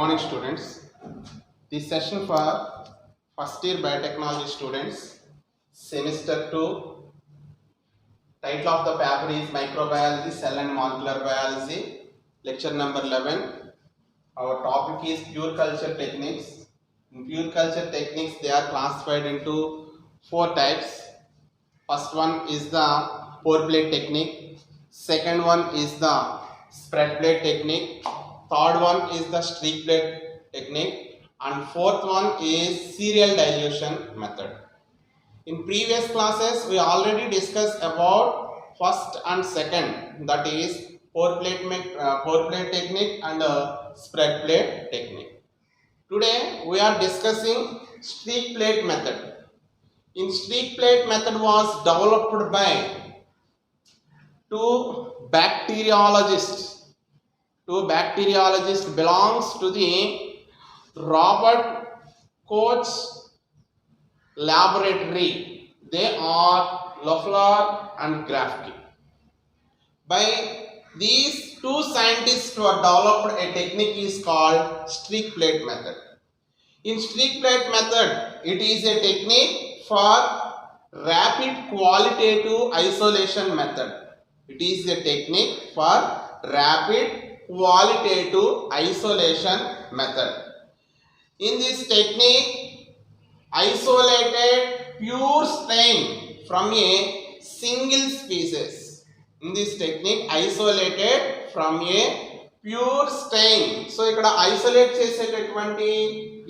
morning, students. This session for first year biotechnology students, semester 2. Title of the paper is Microbiology, Cell and Molecular Biology, lecture number 11. Our topic is pure culture techniques. In pure culture techniques, they are classified into 4 types. First one is the pour plate technique. Second one is the spread plate technique. Third one is the streak plate technique. And fourth one is serial dilution method. In previous classes, we already discussed about first and second, that is pour plate technique and spread plate technique. Today, we are discussing streak plate method. In streak plate method was developed by two bacteriologists belongs to the Robert Koch laboratory. They are Loeffler and Grafke. By these two scientists who have developed a technique is called streak plate method. In streak plate method, it is a technique for rapid qualitative isolation method. It is a technique for rapid qualitative isolation method. In this technique, isolated pure strain from a single species. In this technique, isolated from a pure strain. So, ఇక్కడ isolate చేసేటటువంటి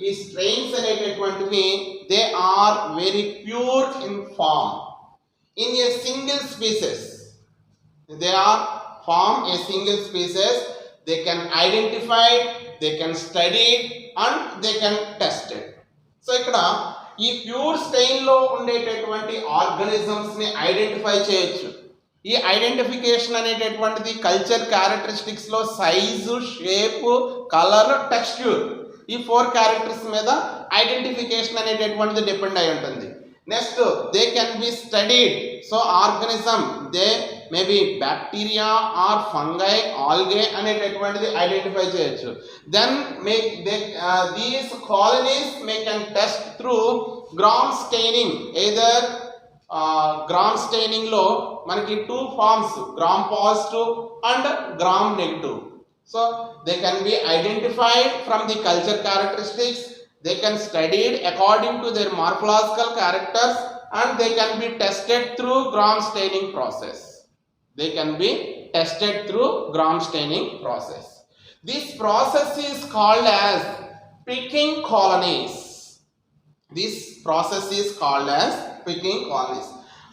ఈ strains అనేటటువంటివి they are very pure in form. In a single species, they are form a single species. They can identify, they can study it, and they can test it. So, ఇక్కడ ఈ pure strain లో ఉండేటటువంటి organisms ని identify చేయొచ్చు. ఈ identification అనేటటువంటిది culture characteristics లో size, shape, colour, texture ఈ 4 క్యారెక్టర్స్ మీద ఐడెంటిఫికేషన్ అనేటటువంటిది డిపెండ్ అయి ఉంటుంది. Next they can be studied. So organism they maybe bacteria or fungi, algae అనేటటువంటిది ఐడెంటిఫై చేయొచ్చు. Then these colonies may can test through gram staining. Either gram staining లో మనకి 2 forms, gram positive and gram negative. So they can be identified from the culture characteristics. They can studied according to their morphological characters and they can be tested through Gram staining process. This process is called as picking colonies.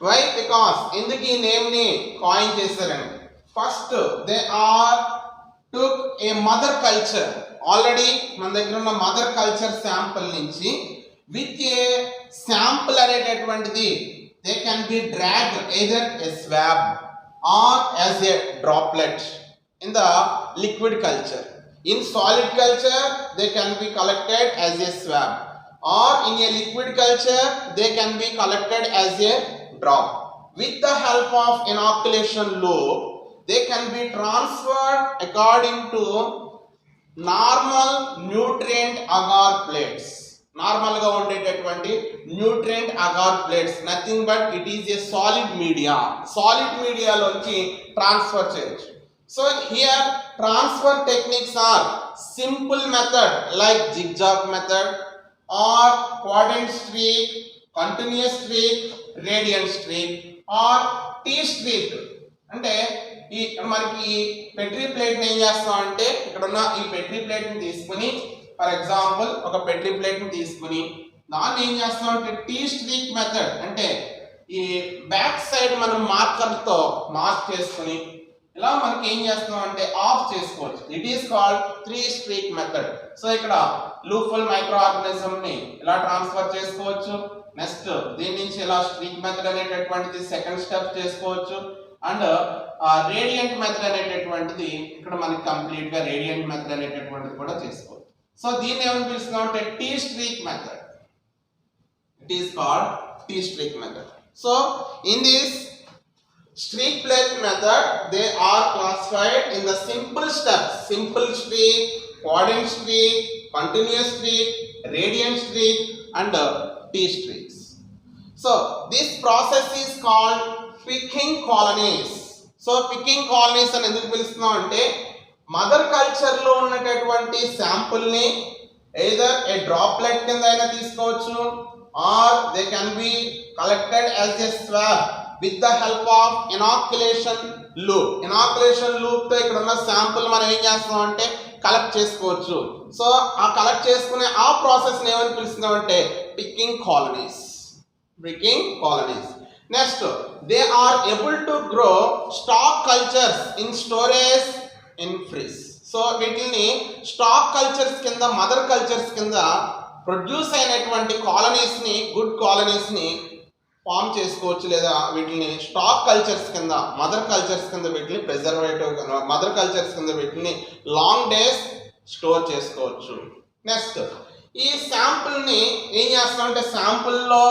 Why? Because ఎందుకు ఈ name ని coin చేశారండి. First they took a mother culture. Already మన దగ్గర ఉన్న mother culture sample నుంచి with a sample అనేటటువంటిది they can be drag either a swab or as a droplet in the liquid culture. In solid culture they can be collected as a swab or in a liquid culture they can be collected as a drop. With the help of inoculation loop they can be transferred according to normal nutrient agar plates. Normal గా ఉండేటటువంటి nutrient agar plates nothing but it is a solid మీడియాలోంచి transfer చేయొచ్చు. So here transfer techniques are simple method like zigzag method or quadrant streak, continuous streak, radiant streak or T streak. అంటే ఈ మనకి Petri plate ఏం చేస్తాం అంటే ఇక్కడ ఉన్న ఈ పెట్రీ ప్లేట్ ని తీసుకుని, ఫర్ ఎగ్జాంపుల్ ఒక పెట్రీ ప్లేట్ ని తీసుకుని దాన్ని ఏం చేస్తాం అంటే టీ స్ట్రీక్ మెథడ్ అంటే ఈ బ్యాక్ సైడ్ మనం మార్కర్ తో మార్క్ చేసుకుని ఇలా మనకి ఏం చేస్తాం అంటే ఆఫ్ చేసుకోవచ్చు. It is called 3 streak method. So ఇక్కడ లూఫుల్ మైక్రో ఆర్గానిజం ని ఇలా ట్రాన్స్ఫర్ చేసుకోవచ్చు. నెక్స్ట్ దీని నుంచి ఇలా స్ట్రీక్ మెథడ్ అనేటటువంటిది సెకండ్ స్టెప్ చేసుకోవచ్చు. అండ్ రేడియంట్ మెథడ్ అనేటటువంటిది ఇక్కడ మనకి కంప్లీట్ గా రేడియంట్ మెథడ్ అనేటటువంటిది కూడా చేసుకోవచ్చు. సో దీన్ని ఏమని పిలుస్తున్నాం అంటే T streak method. It is called T streak method. So in this streak plate method they are classified in the simple steps: simple streak, coordinate streak, continuous streak, radiant streak, and T streaks. So this process is called picking colonies. So picking colonies అని ఎందుకు పిలుస్తున్నాం అంటే mother culture లో ఉన్నటువంటి sample ని either a droplet కింద అయినా తీసుకోవచ్చు or they can be collected as a swab with the help of inoculation loop. Inoculation loop తో ఇక్కడ ఉన్న శాంపుల్ మనం ఏం చేస్తాం అంటే కలెక్ట్ చేసుకోవచ్చు. సో ఆ కలెక్ట్ చేసుకునే ఆ ప్రాసెస్ ని ఏమని పిలుస్తున్నాం అంటే picking colonies. Picking colonies. Next they are able to grow stock cultures in storage in freeze. So వీటిని స్టాక్ కల్చర్స్ కింద మదర్ కల్చర్స్ కింద ప్రొడ్యూస్ అయినటువంటి కాలనీస్ ని గుడ్ కాలనీస్ ని ఫామ్ చేసుకోవచ్చు లేదా వీటిని స్టాక్ కల్చర్స్ కింద మదర్ కల్చర్స్ కింద వీటిని ప్రిజర్వేటివ్ మదర్ కల్చర్స్ కింద వీటిని లాంగ్ డేస్ స్టోర్ చేసుకోవచ్చు. నెక్స్ట్ ఈ శాంపుల్ ని ఏం చేస్తామంటే శాంపుల్ లో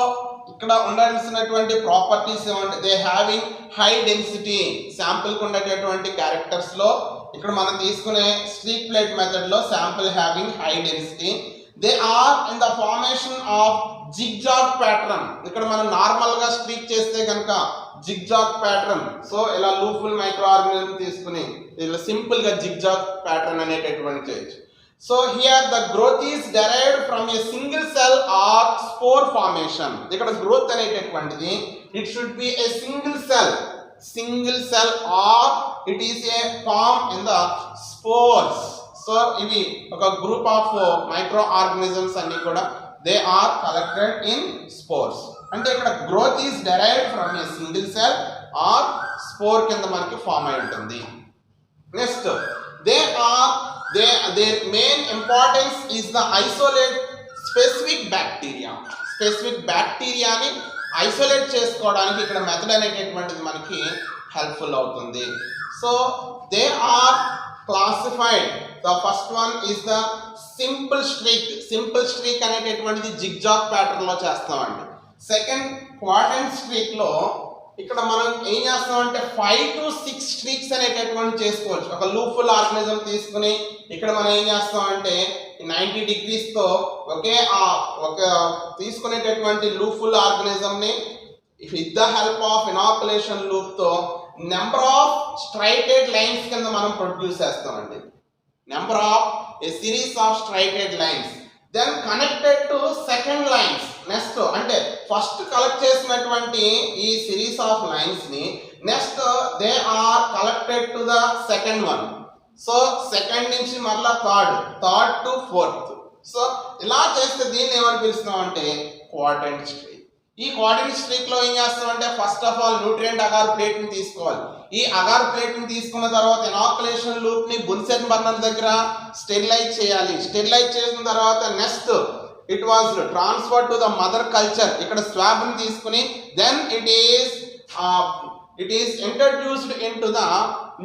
ఇక్కడ ఉండాల్సినటువంటి ప్రాపర్టీస్ ఏమంటే they having high density. Sample కు ఉండేటటువంటి క్యారెక్టర్స్ లో ఇక్కడ మనం తీసుకునే స్ట్రీక్ ప్లేట్ మెథడ్ లో sample having high density. They are in the formation of zigzag pattern. ఇక్కడ మనం నార్మల్ గా స్ట్రీక్ చేస్తే కనుక జిగ్జాగ్ ప్యాటర్న్. సో ఇలా లూప్ఫుల్ మైక్రో ఆర్గానిజం తీసుకుని ఇలా సింపుల్ గా జిగ్జాగ్ ప్యాటర్న్ అనేటటువంటి చేయొచ్చు. So here the growth is derived from a single cell or spore formation. ఇక్కడ గ్రోత్ అనేటటువంటిది it should be a single cell or it is a form in the spores. సో ఇవి ఒక group of micro organisms అన్ని కూడా they are collected in spores. అంటే ఇక్కడ growth is derived from a single cell or spore కింద మనకి form అయి ఉంటుంది. Next their main importance is the isolate specific bacteria. Specific బ్యాక్టీరియాని ఐసోలేట్ చేసుకోవడానికి ఇక్కడ మెథడ్ అనేటటువంటిది మనకి హెల్ప్ఫుల్ అవుతుంది. So they are classified. The first one is the simple streak అనేటటువంటిది జిగ్జాగ్ ప్యాటర్న్ లో చేస్తామండి. సెకండ్ క్వాడ్రంట్ స్ట్రీక్ లో ఇక్కడ మనం ఏం చేస్తామంటే 5 to 6 స్ట్రీక్స్ అనేటటువంటి చేసుకోవచ్చు. ఒక లూప్ఫుల్ ఆర్గానిజం తీసుకుని ఇక్కడ మనం ఏం చేస్తామంటే 90 degrees తో ఒక తీసుకునేటటువంటి లూప్ఫుల్ ఆర్గానిజం ని with the help of inoculation loop తో నెంబర్ ఆఫ్ స్ట్రైటెడ్ లైన్స్ కింద మనం ప్రొడ్యూస్ చేస్తామండి. Number of a series of striated lines then connected to second lines. Next అంటే ఫస్ట్ కలెక్ట్ చేసినటువంటి ఈ సిరీస్ ఆఫ్ లైన్స్ ని next they are collected to the second one. So second నుంచి మళ్ళా third to fourth. So ఇలా చేస్తే దీన్ని ఏమని పిలుస్తున్నాం అంటే క్వాడ్రంట్ స్ట్రీక్. ఈ క్వాడ్రంట్ స్ట్రీక్ లో ఏం చేస్తామంటే first of all nutrient agar plate ని తీసుకోవాలి. ఈ అగార్ ప్లేట్ ని తీసుకున్న తర్వాత ఇనాకులేషన్ లూప్ ని బున్సెన్ బర్నర్ దగ్గర స్టెరిలైజ్ చేయాలి. స్టెరిలైజ్ చేసిన తర్వాత next it was transfer to the mother culture. ఇక్కడ స్వాబ్ ని తీసుకుని then it is introduced into the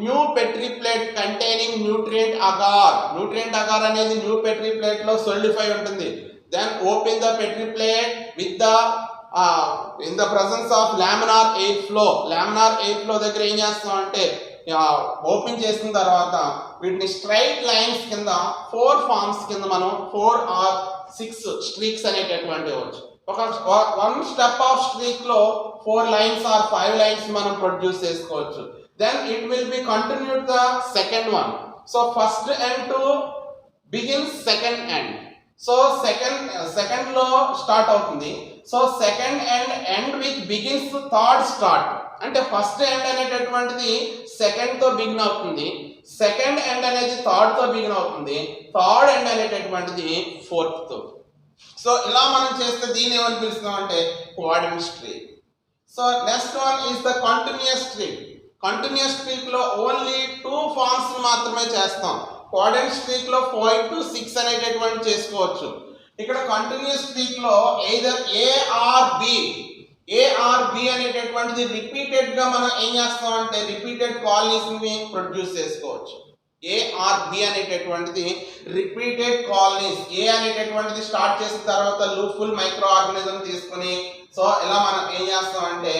new petri plate containing nutrient agar. Nutrient agar అనేది న్యూ పెట్రీ ప్లేట్ లో solidify ఉంటుంది. Then open the petri plate with the in the presence of laminar air flow. Laminar air flow దగ్గర ఏం చేస్తాం అంటే open చేసిన తర్వాత వీటిని స్ట్రైట్ లైన్స్ కింద 4 ఫార్మ్స్ కింద మనం 4 or 6 స్ట్రీక్స్ అనేటటువంటి ఇవ్వచ్చు. ఒక 1 స్టెప్ ఆఫ్ స్ట్రీక్ లో 4 లైన్స్ ఆర్ 5 లైన్స్ మనం ప్రొడ్యూస్ చేసుకోవచ్చు. Then it will be continued the second one. So first end to begins second end. So second లో స్టార్ట్ అవుతుంది. సో second end with begins third start. అంటే ఫస్ట్ ఎండ్ అనేటటువంటిది second తో బిగిన్ అవుతుంది, సెకండ్ ఎండ్ అనేది third తో begin అవుతుంది, థర్డ్ ఎండ్ అనేటటువంటిది ఫోర్త్ తో. సో ఇలా మనం చేస్తే దీన్ని ఏమని పిలుస్తున్నాం అంటే quadrant streak. So next one is the continuous streak. Continuous streak లో ఓన్లీ 2 ఫార్మ్స్ మాత్రమే చేస్తాం. క్వాడ్రంట్ స్ట్రీక్ లో 5 to 6 అనేటటువంటి చేసుకోవచ్చు. ఇక్కడ కంటిన్యూస్ స్ట్రీక్ లో either A or B అనేటటువంటిది రిపీటెడ్ గా మనం ఏం చేస్తాం అంటే రిపీటెడ్ కాలనీస్ ని ప్రొడ్యూస్ చేసుకోవచ్చు. A or B అనేటటువంటిది రిపీటెడ్ కాలనీస్. A అనేటటువంటిది స్టార్ట్ చేసిన తర్వాత లూప్ఫుల్ మైక్రో ఆర్గానిజం తీసుకుని సో ఇలా మనం ఏం చేస్తాం అంటే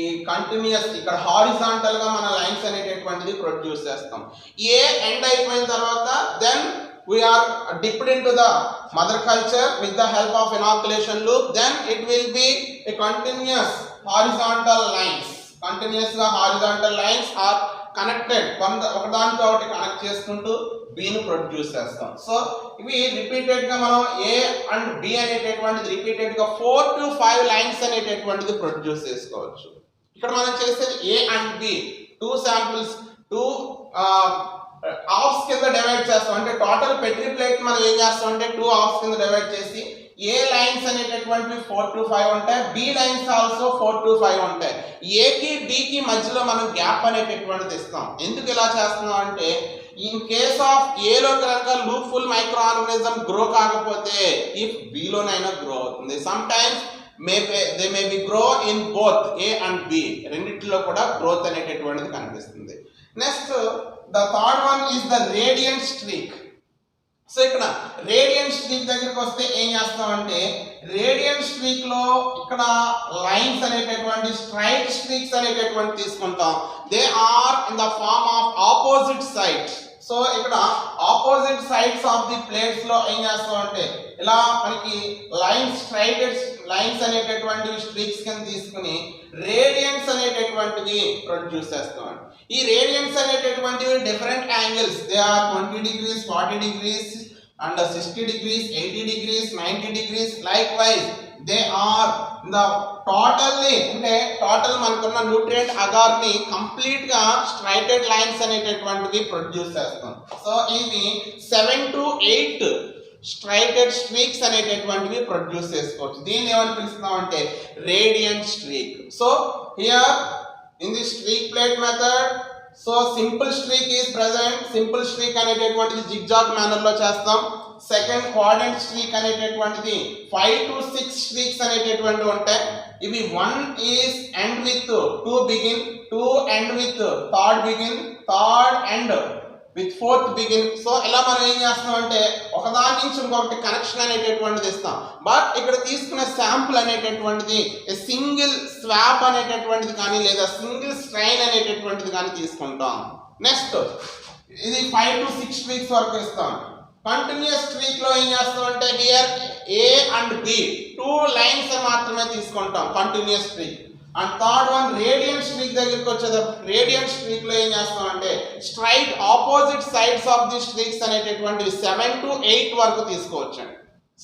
ఈ కంటిన్యూస్ ఇక్కడ హారిజాంటల్ గా మన లైన్స్ అనేటటువంటిది ప్రొడ్యూస్ చేస్తాం. A ఎండ్ అయిపోయిన తర్వాత then we are dipped into the mother culture with the help of inoculation loop, then it will be a continuous horizontal lines. Continuous horizontal lines are connected ఒకదానితో ఒకటి connect చేసుకుంటూ బీను produce చేస్తాం. So ఇవి repeated గా మనం ఏ and B అనేటటువంటిది repeated గా 4 to 5 lines అనేటటువంటిది ప్రొడ్యూస్ చేసుకోవచ్చు. ఇక్కడ మనం చేసేది ఏ అండ్ బి 2 శాంపిల్స్ 2 హాఫ్స్ కింద డివైడ్ చేస్తాం. అంటే టోటల్ పెట్రీ ప్లేట్ మనం ఏం చేస్తాం అంటే 2 హాఫ్స్ కింద డివైడ్ చేసి ఏ లైన్స్ అనేటటువంటివి 4 to 5 ఉంటాయి, బి లైన్స్ ఆల్సో 4 to 5 ఉంటాయి. ఏకి బికి మధ్యలో మనం గ్యాప్ అనేటటువంటిది ఇస్తాం. ఎందుకు ఇలా చేస్తున్నాం అంటే ఇన్ కేస్ ఆఫ్ ఏలో కనుక loop full micro organism grow కాకపోతే ఇఫ్ బిలోనైనా గ్రో అవుతుంది. Sometimes they may be grow in both A and B, రెండిట్లో కూడా గ్రోత్ అనేటటువంటిది కనిపిస్తుంది. Next the third one is the radiant streak. So ఇక్కడ రేడియంట్ స్ట్రీక్ దగ్గరికి వస్తే ఏం చేస్తామంటే రేడియంట్ స్ట్రీక్ లో ఇక్కడ లైన్స్ అనేటటువంటి స్ట్రైట్ స్ట్రీక్స్ అనేటటువంటి తీసుకుంటాం. They are in the form of opposite sides. So ఇక్కడ opposite sides of the plates లో ఏం చేస్తామంటే ఇలా మనకి లైన్స్ స్ట్రైటెడ్ లైన్స్ అనేటటువంటి స్ట్రీక్స్ కింద తీసుకుని రేడియన్స్ అనేటటువంటివి ప్రొడ్యూస్ చేస్తామండి. ఈ రేడియన్స్ అనేటటువంటివి different angles, they are 20 degrees, 40 degrees and 60 degrees, 80 degrees, 90 degrees. Likewise they are the totally అంటే టోటల్ మనకున్న న్యూట్రియంట్ అగార్ ని కంప్లీట్ గా స్ట్రైటెడ్ లైన్స్ అనేటటువంటివి ప్రొడ్యూస్ చేస్తాం. సో ఇవి 7 to 8 స్ట్రైటెడ్ స్ట్రీక్స్ అనేటటువంటివి ప్రొడ్యూస్ చేసుకోవచ్చు. దీన్ని ఏమని పిలుస్తున్నాం అంటే radiant streak. So here in the streak plate method, so simple streak is present. Simple streak అనేటటువంటిది జిగ్జాగ్ మేనర్ లో చేస్తాం. సెకండ్ క్వాడ్రంట్ స్ట్రీక్ అనేటటువంటిది 5 to 6 స్ట్రీక్స్ అనేటటువంటివి ఉంటాయి. ఇవి 1 is end with 2 begin, 2 end with 3rd begin, 3rd end with 4th begin. So ఇలా మనం ఏం చేస్తాం అంటే ఒకదాని నుంచి ఇంకొకటి కనెక్షన్ అనేటటువంటిది ఇస్తాం. బట్ ఇక్కడ తీసుకున్న శాంపుల్ అనేటటువంటిది సింగిల్ స్వాప్ అనేటటువంటిది కానీ లేదా సింగిల్ స్ట్రైన్ అనేటటువంటిది కానీ తీసుకుంటాం. నెక్స్ట్ ఇది 5 to 6 స్ట్రీక్స్ వరకు ఇస్తాం. కంటిన్యూస్ స్ట్రీక్ లో ఏం చేస్తాం అంటే here A and B 2 lines మాత్రమే తీసుకుంటాం continuous streak. And third one radiant streak దగ్గరికి వచ్చేటప్పుడు రేడియంట్ స్ట్రీక్ లో ఏం చేస్తాం అంటే straight opposite sides of the streaks అనేటటువంటివి 7 to 8 వరకు తీసుకోవచ్చండి.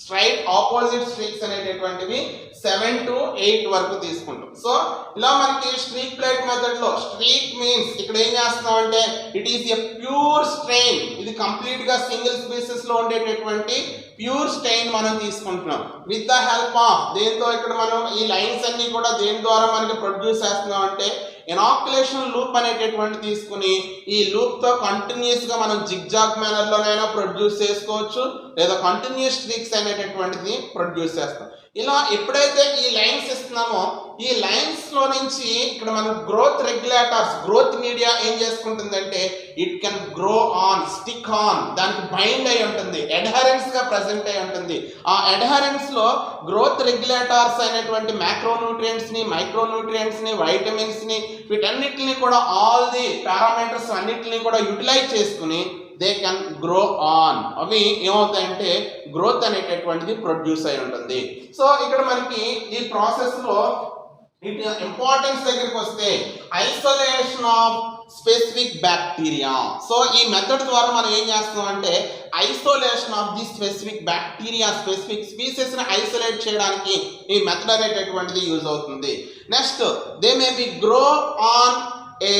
స్ట్రైట్ ఆపోజిట్ స్ట్రీక్స్ అనేటటువంటివి 7 to 8 వరకు తీసుకుంటాం. సో ఇలా మనకి స్ట్రీక్ ప్లేట్ మెథడ్ లో స్ట్రీక్ మీన్స్ ఇక్కడ ఏం చేస్తున్నాం అంటే it is a pure strain. ఇది కంప్లీట్ గా సింగిల్ స్పీసెస్ లో ఉండేటటువంటి ప్యూర్ స్ట్రెయిన్ మనం తీసుకుంటున్నాం. విత్ ద హెల్ప్ ఆఫ్ దేంతో ఇక్కడ మనం ఈ లైన్స్ అన్ని కూడా దేని ద్వారా మనకి ప్రొడ్యూస్ చేస్తున్నాం అంటే ఇనాక్యులేషన్ లూప్ అనేటటువంటి తీసుకుని ఈ లూప్ తో కంటిన్యూస్ గా మనం జిగ్జాగ్ మేనర్ లోనైనా ప్రొడ్యూస్ చేసుకోవచ్చు లేదా కంటిన్యూస్ స్ట్రీక్స్ అనేటటువంటిది ప్రొడ్యూస్ చేస్తాం. ఇలా ఎప్పుడైతే ఈ లైన్స్ ఇస్తున్నామో ఈ లైన్స్ లో నుంచి ఇక్కడ మనం గ్రోత్ రెగ్యులేటర్స్, గ్రోత్ మీడియా ఏం చేసుకుంటుందంటే it can grow on, stick on, దానికి బైండ్ అయి ఉంటుంది, అడ్హరెన్స్ గా ప్రెసెంట్ అయి ఉంటుంది. ఆ అడ్హరెన్స్ లో గ్రోత్ రెగ్యులేటర్స్ అయినటువంటి మ్యాక్రోన్యూట్రియంట్స్ ని, మైక్రోన్యూట్రియంట్స్ ని, వైటమిన్స్ ని, వీటన్నిటిని కూడా ఆల్ ది పారామీటర్స్ అన్నిటిని కూడా యూటిలైజ్ చేసుకుని దే కెన్ గ్రో ఆన్. అవి ఏమవుతాయంటే గ్రోత్ అనేటటువంటిది ప్రొడ్యూస్ అయి ఉంటుంది. సో ఇక్కడ మనకి ఈ ప్రాసెస్ లో ఇంపార్టెన్స్ దగ్గరికి వస్తే isolation of specific bacteria. So ఈ మెథడ్ ద్వారా మనం ఏం చేస్తున్నాం అంటే isolation of the specific bacteria, specific species ని ఐసోలేట్ చేయడానికి ఈ మెథడ్ అనేటటువంటిది యూజ్ అవుతుంది. Next they may be grow on A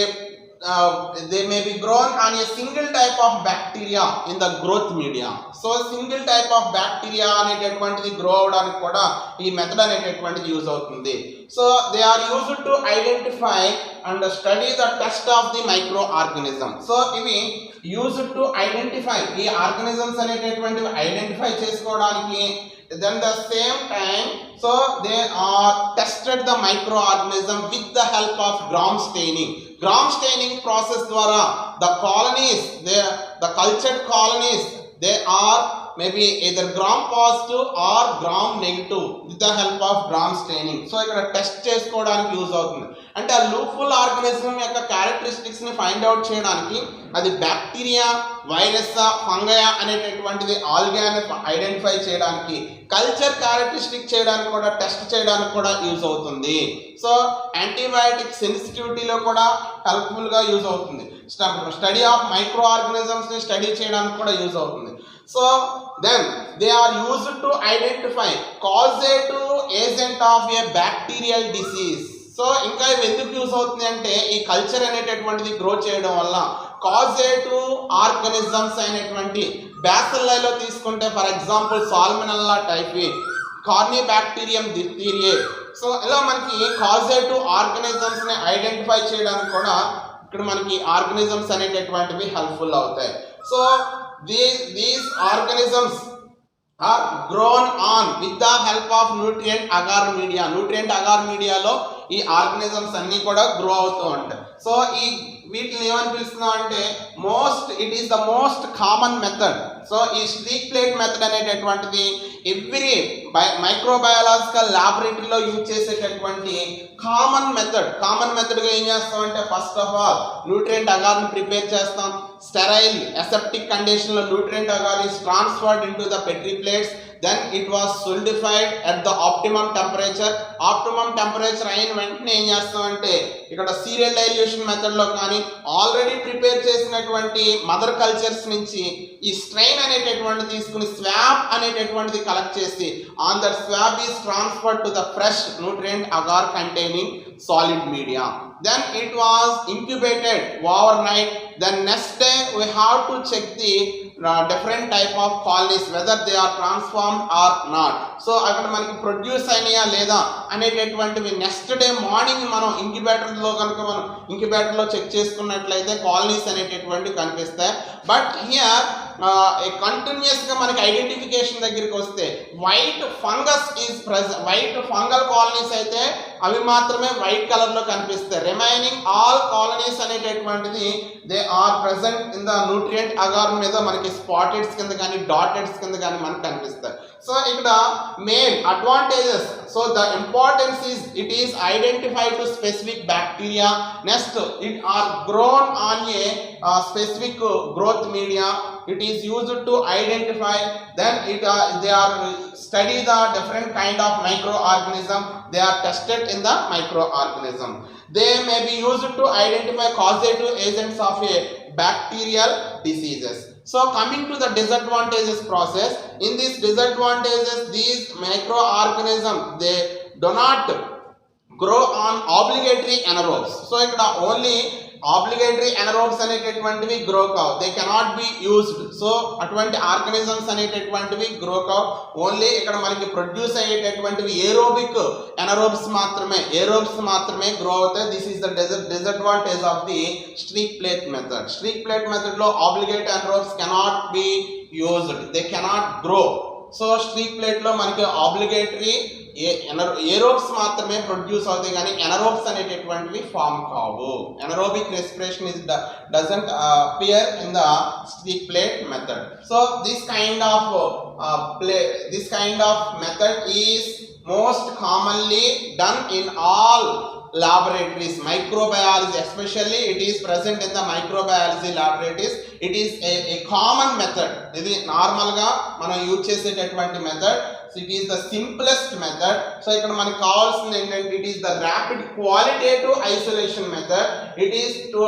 they may be grown on a single type of bacteria in the growth media. So single type of bacteria అనేటటువంటిది grow అవడానికి కూడా ఈ method అనేటటువంటిది use అవుతుంది. So they are used to identify and study the test of the micro organism. So ఇవి used to identify, ఈ organisms అనేటటువంటివి identify చేసుకోవడానికి, then the same time so they are tested the microorganism with the help of gram staining. Gram staining process ద్వారా the colonies, the cultured colonies, they are maybe either gram positive or gram negative with the help of gram staining. So ఇక్కడ test చేసుకోవడానికి use అవుతుంది. అంటే ఆ లూప్ఫుల్ organism యొక్క characteristics ని find out చేయడానికి అది బ్యాక్టీరియా, వైరస్, ఫంగయా అనేటటువంటిది ఆల్గే అని ఐడెంటిఫై చేయడానికి, కల్చర్ క్యారెక్టరిస్టిక్ చేయడానికి కూడా, టెస్ట్ చేయడానికి కూడా యూజ్ అవుతుంది. సో యాంటీబయాటిక్ సెన్సిటివిటీలో కూడా హెల్ప్ఫుల్ గా యూజ్ అవుతుంది. స్టడీ ఆఫ్ మైక్రో ఆర్గానిజమ్స్ ని స్టడీ చేయడానికి కూడా యూజ్ అవుతుంది. So then they are used to identify causative agent of a bacterial disease. So ఇంకా ఇవి ఎందుకు యూజ్ అవుతుంది అంటే ఈ కల్చర్ అనేటటువంటిది గ్రో చేయడం వల్ల కాజేటివ్ ఆర్గానిజమ్స్ అయినటువంటి బ్యాసిల్లైలో తీసుకుంటే for example Salmonella typhi, Corynebacterium diphtheriae. So ఇలా మనకి కాజేటివ్ ఆర్గానిజమ్స్ ని ఐడెంటిఫై చేయడానికి కూడా ఇక్కడ మనకి ఆర్గానిజమ్స్ అనేటటువంటివి హెల్ప్ఫుల్ అవుతాయి. So these organisms are grown on with the help of nutrient agar media. Nutrient agar మీడియాలో ఈ ఆర్గానిజమ్స్ అన్ని కూడా గ్రో అవుతూ ఉంటాయి. సో ఈ వీటిని ఏమని పిలుస్తున్నాం అంటే it is the most common method. So ఈ స్ట్రీక్ ప్లేట్ మెథడ్ అనేటటువంటిది ఎవ్రీ మైక్రోబయాలజికల్ ల్యాబొరేటరీలో యూజ్ చేసేటటువంటి కామన్ మెథడ్గా ఏం చేస్తామంటే ఫస్ట్ ఆఫ్ ఆల్ న్యూట్రియంట్ అగార్ని ప్రిపేర్ చేస్తాం. స్టెరైల్ అసెప్టిక్ కండిషన్లో nutrient agar is transferred into the petri plates. Then it was solidified at the optimum temperature. Optimum temperature అయిన వెంటనే ఏం చేస్తామంటే ఇక్కడ సీరియల్ డైల్యూషన్ మెథడ్లో కానీ ఆల్రెడీ ప్రిపేర్ చేసినటువంటి మదర్ కల్చర్స్ నుంచి ఈ స్ట్రెయిన్ అనేటటువంటిది తీసుకుని స్వాబ్ అనేటటువంటిది కలెక్ట్ చేసి on that swab is transferred to the fresh nutrient agar containing solid media. Then it was incubated overnight. Then next day we have to check the different type of colonies whether they are transformed or not. So అక్కడ మనకి produce అయినాయా లేదా అనేటటువంటివి next day morning మనం ఇంక్యుబేటర్లో check చేసుకున్నట్లయితే colonies అనేటటువంటివి కనిపిస్తాయి. బట్ హియర్ కంటిన్యూస్గా మనకి ఐడెంటిఫికేషన్ దగ్గరికి వస్తే white fungus is present. White fungal colonies అయితే అవి మాత్రమే వైట్ కలర్ లో కనిపిస్తాయి. రిమైనింగ్ ఆల్ కాలనీస్ అనేటటువంటిది they are present in the nutrient agar మీద మనకి స్పాటెడ్స్ కింద కానీ డాటెడ్స్ కింద కానీ మనకు కనిపిస్తాయి. సో ఇక్కడ main advantages, so the importance is it is identified to specific bacteria. Next it or grown on a specific growth media. It is used to identify. Then they are study the different kind of microorganism. They are tested in the microorganism. They may be used to identify causative agents of a bacterial diseases. So coming to the disadvantages process, in these disadvantages these microorganisms they do not grow on obligatory anaerobes. So ikkada only obligatory anaerobes అనేటటువంటివి grow కావు, they cannot be used. So అటువంటి organisms అనేటటువంటివి grow కావు. Only ఇక్కడ మనకి produce అయ్యేటటువంటివి aerobic anaerobes మాత్రమే grow అవుతాయి. This is the disadvantage of the streak plate method. Streak plate method లో obligatory anaerobes cannot be used, they cannot grow. So streak plate లో మనకి ఆబ్లిగేటరీ ఏరోబ్స్ మాత్రమే ప్రొడ్యూస్ అవుతాయి కానీ ఎనరోబ్స్ అనేటటువంటివి ఫామ్ కావు. Anaerobic respiration is doesn't appear in the streak plate method. So this kind of method is most commonly done in all laboratories. Microbiology especially, it is present in the microbiology laboratories. It is a common method. This is normal ga mana use chesetatvanti method. So it is the simplest method. So ikkada manaki kavalsindi entante it is the rapid qualitative isolation method. It is to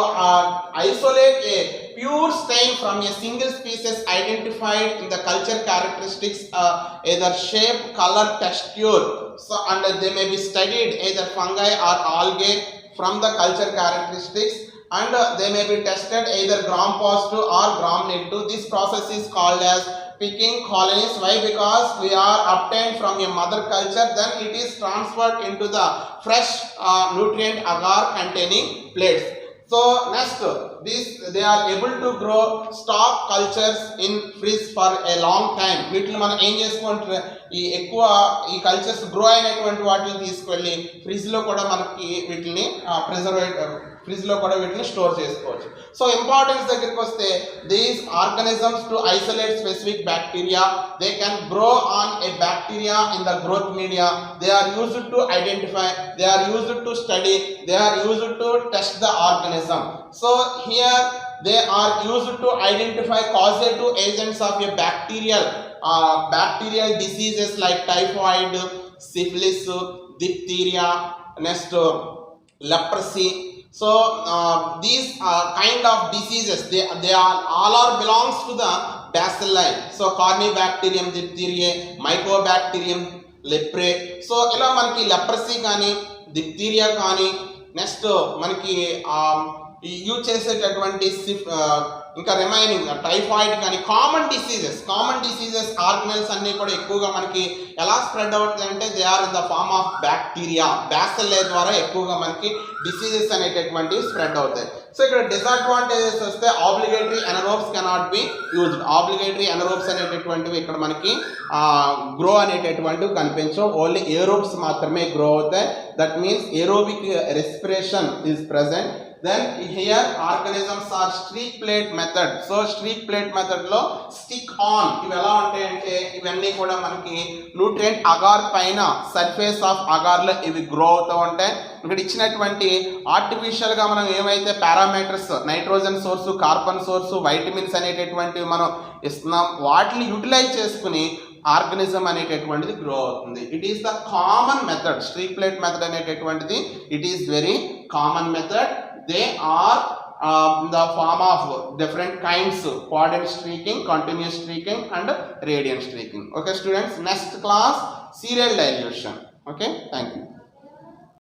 isolate a pure stain from a single species identified in the culture characteristics, either shape, color, texture. So and they may be studied either fungi or algae from the culture characteristics, and they may be tested either gram positive or gram negative. This process is called as picking colonies. Why? Because we are obtained from a mother culture, then it is transferred into the fresh nutrient agar containing plates. So next, they are able to grow stock cultures in fridge for a long time. వీటిని మనం ఏం చేసుకుంటారు, ఈ ఎక్కువ ఈ cultures grow అయినటువంటి వాటిని తీసుకెళ్ళి ఫ్రిడ్జ్ లో కూడా మనకి వీటిని ఫ్రిడ్జ్ లో కూడా వీటిని స్టోర్ చేసుకోవచ్చు. సో ఇంపార్టెన్స్ దగ్గరికి వస్తే, these organisms to isolate specific bacteria, they can grow on a bacteria in the growth media, they are used to identify, they are used to study, they are used to test the organism. So here they are used to identify causative agents of a bacterial diseases like typhoid, syphilis, diphtheria, next leprosy. So these kind of diseases, they are all belongs to the bacilli. So Corynebacterium diphtheriae, Mycobacterium leprae. So ఇలా మనకి leprosy కానీ diphtheria కానీ, next మనకి use చేసేటటువంటి ఇంకా remaining typhoid కానీ common diseases ఆర్గనల్స్ అన్నీ కూడా ఎక్కువగా మనకి ఎలా స్ప్రెడ్ అవుతుంది అంటే, they are in the form of bacteria, bacilli ద్వారా ఎక్కువగా మనకి డిసీజెస్ అనేటటువంటివి స్ప్రెడ్ అవుతాయి. సో ఇక్కడ డిసడ్వాంటేజెస్ వస్తే, obligatory anaerobes cannot be used. Obligatory anaerobes అనేటటువంటివి ఇక్కడ మనకి గ్రో అనేటటువంటివి కనిపించవు, ఓన్లీ ఏరోబ్స్ మాత్రమే గ్రో అవుతాయి. That means aerobic respiration is present. Then here organisms are streak plate method. So streak plate method లో stick on ఇవి ఎలా ఉంటాయంటే, ఇవన్నీ కూడా మనకి న్యూట్రియంట్ అగార్ పైన సర్ఫేస్ ఆఫ్ అగార్ లో ఇవి గ్రో అవుతూ ఉంటాయి. ఇక్కడ ఇచ్చినటువంటి ఆర్టిఫిషియల్ గా మనం ఏమైతే parameters, nitrogen source, carbon source, vitamins అనేటటువంటివి మనం ఇస్తున్నాం, వాటిని యూటిలైజ్ చేసుకుని ఆర్గనిజం అనేటటువంటిది గ్రో అవుతుంది. It is the common method. Streak plate method అనేటటువంటిది it is very common method. They are in the form of different kinds: quadrant streaking, continuous streaking and radiant streaking. Okay students, next class serial dilution. Okay, thank you.